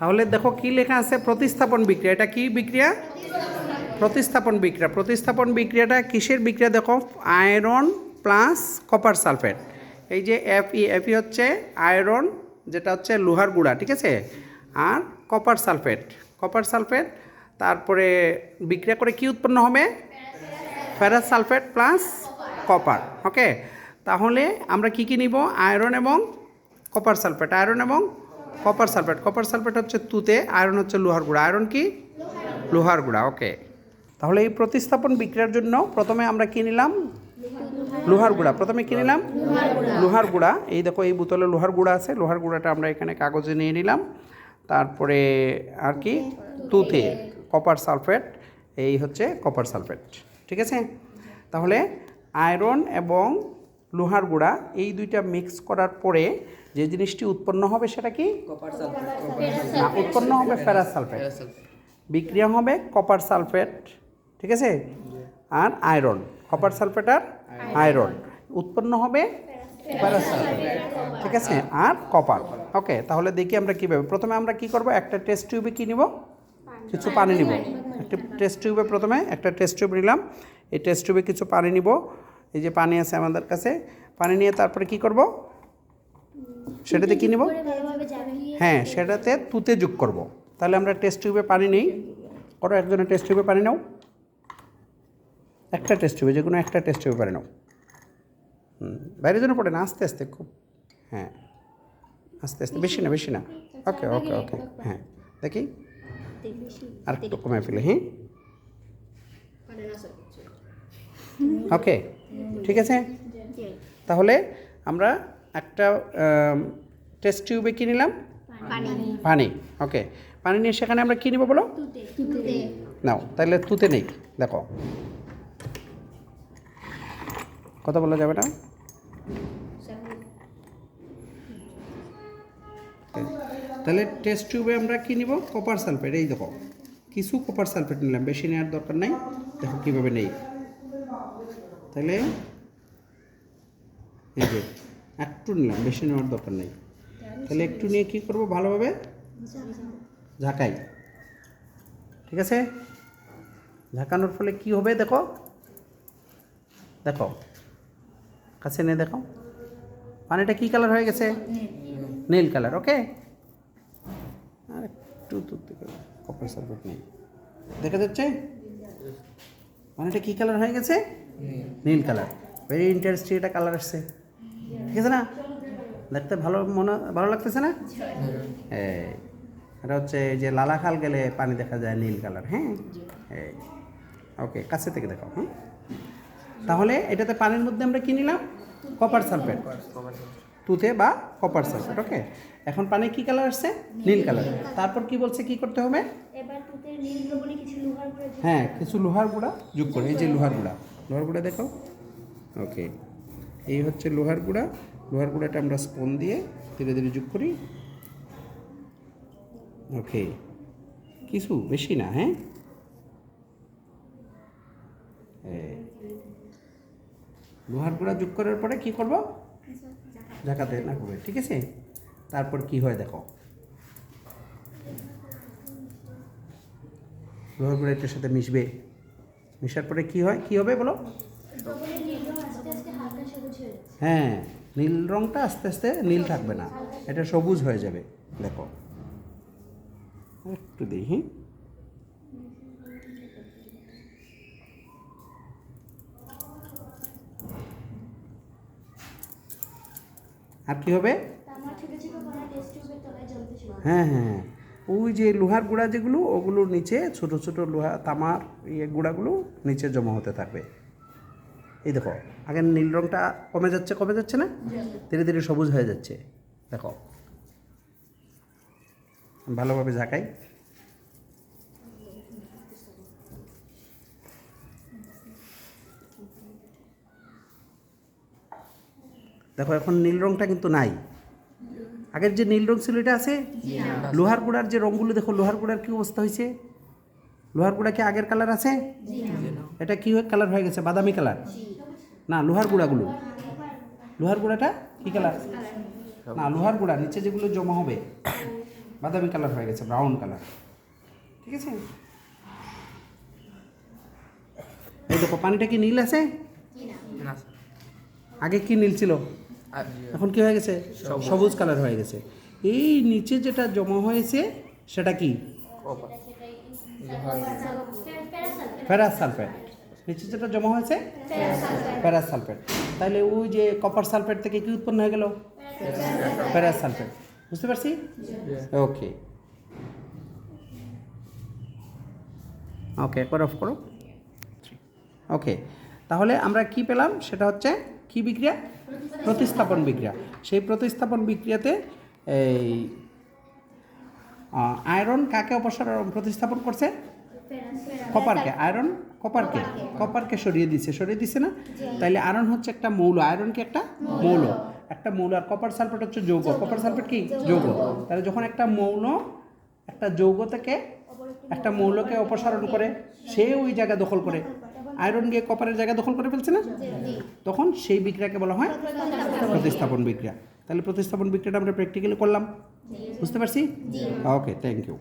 তাহলে দেখো কি লেখা আছে, প্রতিস্থাপন বিক্রিয়া। এটা কি বিক্রিয়া? প্রতিস্থাপন বিক্রিয়া। প্রতিস্থাপন বিক্রিয়াটা কিসের বিক্রিয়া দেখো, আয়রন প্লাস কপার সালফেট। এই যে এফই হচ্ছে আয়রন, যেটা হচ্ছে লোহার গুঁড়া, ঠিক আছে, আর কপার সালফেট তারপরে বিক্রিয়া করে কি উৎপন্ন হবে, ফেরাস সালফেট প্লাস কপার। ওকে, তাহলে আমরা কি কি নিব, আয়রন এবং কপার সালফেট। কপার সালফেট হচ্ছে তুতে, আয়রন হচ্ছে লোহার গুঁড়া। আয়রন কি? লোহার গুঁড়া। ওকে, তাহলে এই প্রতিস্থাপন বিক্রিয়ার জন্য প্রথমে আমরা কি নিলাম, লোহার গুঁড়া। প্রথমে কি নিলাম, লোহার গুঁড়া। এই দেখো এই বোতলে লোহার গুঁড়া আছে, লোহার গুঁড়াটা আমরা এখানে কাগজে নিয়ে নিলাম। তারপরে আর কি, তুতে কপার সালফেট, এই হচ্ছে কপার সালফেট, ঠিক আছে। তাহলে আয়রন এবং লোহার গুঁড়া এই দুইটা মিক্স করার পরে যে জিনিসটি উৎপন্ন হবে সেটা কি, না, উৎপন্ন হবে ফেরাস সালফেট। বিক্রিয়া হবে কপার সালফেট, ঠিক আছে, আর আয়রন, কপার সালফেট আর আয়রন, উৎপন্ন হবে ফেরাস সালফেট, ঠিক আছে, আর কপার। ওকে, তাহলে দেখি আমরা কীভাবে। প্রথমে আমরা কি করব, একটা টেস্ট টিউবে কি নিব, কিছু পানি নিব। একটা টেস্ট টিউবে প্রথমে একটা টেস্ট টিউব নিলাম, এই টেস্ট টিউবে কিছু পানি নিব। এই যে পানি আছে আমাদের কাছে, পানি নিয়ে তারপরে কি করব, সেটাতে কি নিব, হ্যাঁ, সেটাতে তুতে যোগ করব। তাহলে আমরা টেস্ট টিউবে পানি নিই, করো, একজনের টেস্ট টিউবে পানি নাও, একটা টেস্ট টিউবে, যে কোনো একটা টেস্ট টিউবে পানি নাও। বাইরের জন্য পড়ে না, আস্তে আস্তে, খুব, হ্যাঁ, আস্তে আস্তে, বেশি না। ওকে, হ্যাঁ, দেখি আর একটু কমে ফেলে, হ্যাঁ, ওকে, ঠিক আছে। তাহলে আমরা একটা টেস্ট টিউবে কী নিলাম, পানি। ওকে, পানি নিয়ে সেখানে আমরা কী নিব বলো, নাও, তাহলে তুতে নেই, দেখো কথা বলা যাবে না। তাহলে টেস্ট টিউবে আমরা কী নিব, কপার সালফেট। এই দেখো কিছু কপার সালফেট নিলাম, বেশি নেওয়ার দরকার নাই, দেখো কীভাবে নেই। তাহলে এই যে একটু নিলাম, বেশি নেওয়ার দরকার নেই। তাহলে একটু নিয়ে কী করবো, ভালোভাবে ঝাঁকাই, ঠিক আছে। ঝাঁকানোর ফলে কি হবে দেখো, দেখো কাছে নিয়ে দেখো, পানিটা কী কালার হয়ে গেছে, নীল কালার। ওকে, আর একটু কপার সালফেট নেই, দেখা যাচ্ছে পানিটা কী কালার হয়ে গেছে, নীল কালার। ভেরি ইন্টারেস্টিং একটা কালার আসছে, ঠিক আছে না, দেখতে ভালো লাগতেছে না। এটা হচ্ছে যে লালাখাল গেলে পানি দেখা যায় নীল কালার, হ্যাঁ। ওকে, কাছে থেকে দেখো, হ্যাঁ। তাহলে এটাতে পানির মধ্যে আমরা কি নিলাম, কপার সালফেট, তুতে বা কপার সালফেট। ওকে, এখন পানি কি কালার আসছে, নীল কালার। তারপর কি বলছে, কি করতে হবে, হ্যাঁ, কিছু লোহার গুঁড়া যোগ করে। এই যে লোহার গুঁড়া দেখো। ওকে, এই হচ্ছে লোহার গুঁড়াটা আমরা স্পুন দিয়ে ধীরে ধীরে যোগ করি। ওকে, কিছু বেশি না, হ্যাঁ, লোহার গুঁড়া যোগ করার পরে কি করব, ঝাঁকাতে না হবে, ঠিক আছে। তারপর কি হয় দেখো, লোহার গুঁড়া এটার সাথে মিশবে, মিশার পরে কি হবে বলো, হ্যাঁ, নীল রঙটা আস্তে আস্তে নীল থাকবে না, এটা সবুজ হয়ে যাবে। দেখো একটু দেখি, আর কি হবে, হ্যাঁ, ওই যে লোহার গুঁড়া যেগুলো, ওগুলোর নিচে ছোট ছোট লোহা তামার গুঁড়াগুলো নিচে জমা হতে থাকবে। এই দেখো, আগে নীল রঙটা কমে যাচ্ছে না, ধীরে ধীরে সবুজ হয়ে যাচ্ছে। দেখো ভালোভাবে ঝাঁকাই, দেখো এখন নীল রঙটা কিন্তু নাই, আগের যে নীল রং ছিল এটা আছে। লোহার গুঁড়ার যে রঙগুলো দেখো, লোহার গুঁড়ার কী অবস্থা হয়েছে, লোহার গুঁড়া কি আগের কালার আছে, এটা কি কালার হয়ে গেছে, বাদামি কালার না। লোহার গুঁড়াটা কি কালার, না, লোহার গুঁড়া নিচে যেগুলো জমা হবে বাদামি কালার হয়ে গেছে, ব্রাউন কালার। ঠিক আছে, এই দেখো পানিটা কি নীল আছে? না আগে কি নীল ছিল, এখন কি হয়ে গেছে? সবুজ কালার হয়ে গেছে। এই নিচে যেটা জমা হয়েছে সেটা কি? Copper ferrous sulphate. নিচে যেটা জমা হয়েছে ফেরাস সালফেট। তাহলে ওই যে কপার সালফেট থেকে কি উৎপন্ন হয়ে গেল? Ferrous sulphate. বুঝতে পারছি? ওকে ওকে, একবার অফ করো। ওকে, তাহলে আমরা কি পেলাম সেটা হচ্ছে কি বিক্রিয়া? প্রতিস্থাপন বিক্রিয়া। সেই প্রতিস্থাপন বিক্রিয়াতে এই আয়রন কাকে প্রতিস্থাপন করছে? কপারকে। আয়রন কপারকে সরিয়ে দিছে না? তাইলে আয়রন হচ্ছে একটা মৌল, আয়রন কি একটা মৌল, একটা মৌল, আর কপার সালফেট হচ্ছে যৌগ। কপার সালফেট কি যৌগ। তাহলে যখন একটা মৌল একটা যৌগ থেকে একটা মৌলকে অপসারণ করে, সে ওই জায়গা দখল করে, আয়রন গিয়ে কপারের জায়গা দখল করে ফেলছে না, তখন সেই বিক্রিয়াকে বলা হয় প্রতিস্থাপন বিক্রিয়া। তাহলে প্রতিস্থাপন বিক্রিয়াটা আমরা প্র্যাকটিক্যালি করলাম, বুঝতে পারছি? ওকে, থ্যাংক ইউ।